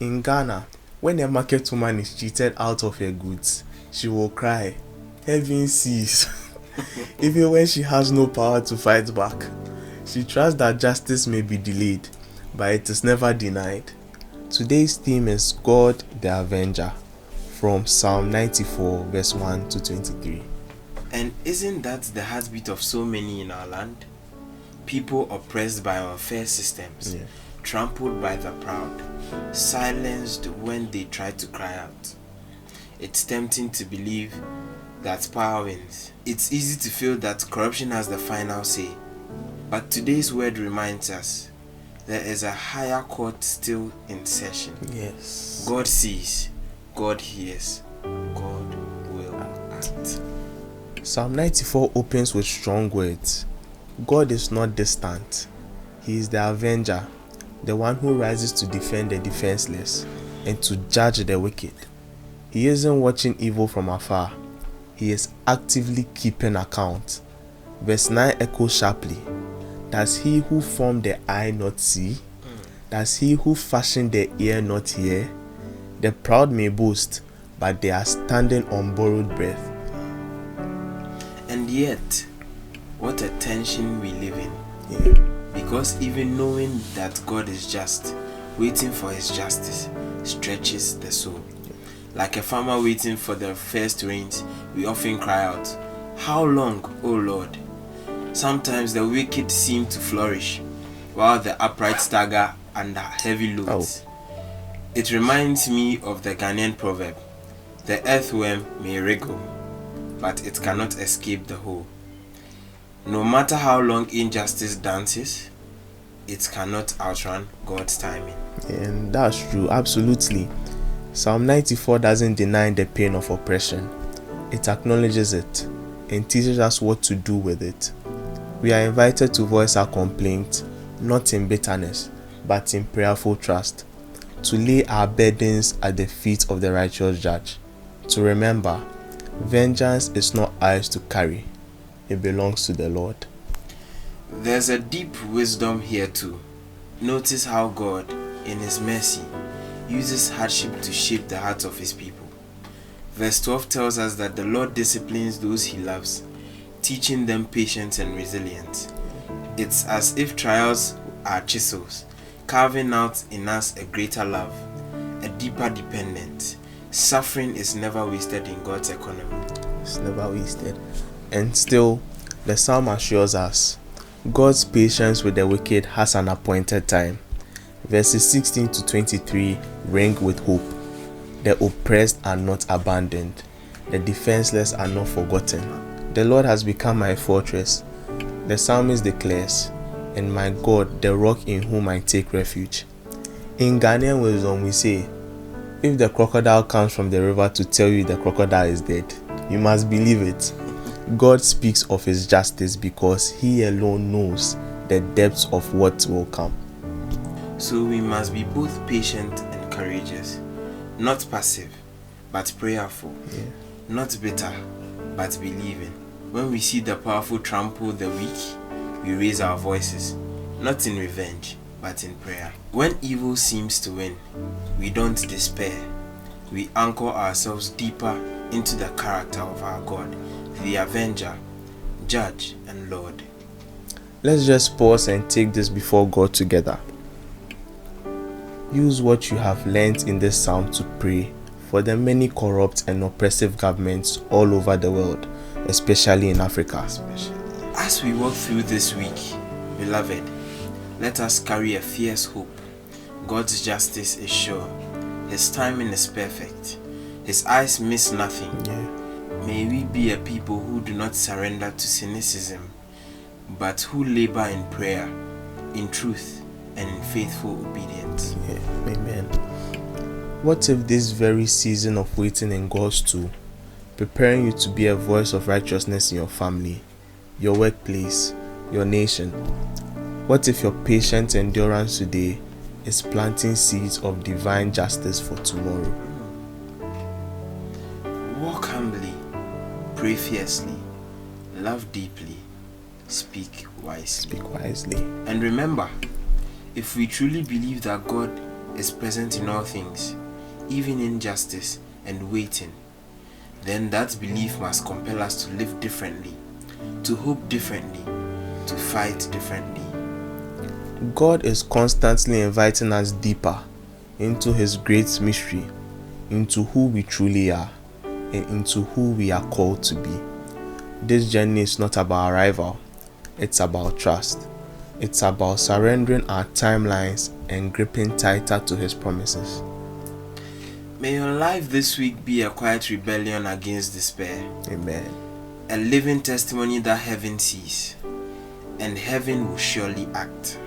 In Ghana, when a market woman is cheated out of her goods, she will cry, "Heaven sees." Even when she has no power to fight back. She trusts that justice may be delayed, but it is never denied. Today's theme is God the Avenger, from Psalm 94 verse 1 to 23. And isn't that the heartbeat of so many in our land? People oppressed by unfair systems, trampled by the proud, silenced when they try to cry out. It's tempting to believe that power wins. It's easy to feel that corruption has the final say. But today's word reminds us there is a higher court still in session. Yes. God sees, God hears, God will act. Psalm 94 opens with strong words. God is not distant. He is the Avenger, the one who rises to defend the defenseless and to judge the wicked. He isn't watching evil from afar. He is actively keeping account. Verse 9 echoes sharply. Does he who formed the eye not see? Does he who fashioned the ear not hear? The proud may boast, but they are standing on borrowed breath. And yet, what a tension we live in. Because even knowing that God is just, waiting for his justice stretches the soul. Like a farmer waiting for the first rains, we often cry out, "How long, O Lord?" Sometimes the wicked seem to flourish, while the upright stagger under heavy loads. It reminds me of the Ghanaian proverb, "The earthworm may wriggle, but it cannot escape the hole." No matter how long injustice dances, it cannot outrun God's timing. And that's true, absolutely. Psalm 94 doesn't deny the pain of oppression. It acknowledges it and teaches us what to do with it. We are invited to voice our complaint, not in bitterness, but in prayerful trust, to lay our burdens at the feet of the righteous judge, to remember, vengeance is not ours to carry, it belongs to the Lord. There's a deep wisdom here too. Notice how God, in his mercy, uses hardship to shape the hearts of his people. Verse 12 tells us that the Lord disciplines those he loves, teaching them patience and resilience. It's as if trials are chisels, carving out in us a greater love, a deeper dependence. Suffering is never wasted in God's economy. It's never wasted. And still, the psalm assures us, God's patience with the wicked has an appointed time. Verses 16 to 23 ring with hope. The oppressed are not abandoned. The defenseless are not forgotten. The Lord has become my fortress. The psalmist declares, "And my God, the rock in whom I take refuge." In Ghanaian wisdom, we say, if the crocodile comes from the river to tell you the crocodile is dead, you must believe it. God speaks of his justice because he alone knows the depths of what will come. So we must be both patient and courageous, not passive, but prayerful, not bitter, but believing. When we see the powerful trample the weak, we raise our voices, not in revenge, but in prayer. When evil seems to win, we don't despair. We anchor ourselves deeper into the character of our God, the Avenger, Judge, and Lord. Let's just pause and take this before God together. Use what you have learned in this psalm to pray for the many corrupt and oppressive governments all over the world, especially in Africa. As we walk through this week, beloved, let us carry a fierce hope. God's justice is sure. His timing is perfect. His eyes miss nothing. May we be a people who do not surrender to cynicism, but who labor in prayer, in truth, and in faithful obedience. Amen. What if this very season of waiting in God's tool, preparing you to be a voice of righteousness in your family, your workplace, your nation? What if your patient endurance today is planting seeds of divine justice for tomorrow? Walk humbly, pray fiercely, love deeply, speak wisely. Speak wisely. And remember, if we truly believe that God is present in all things, even injustice and waiting, then that belief must compel us to live differently, to hope differently, to fight differently. God is constantly inviting us deeper into His great mystery, into who we truly are, and into who we are called to be. This journey is not about arrival, it's about trust. It's about surrendering our timelines and gripping tighter to His promises. May your life this week be a quiet rebellion against despair. Amen. A living testimony that heaven sees, and heaven will surely act.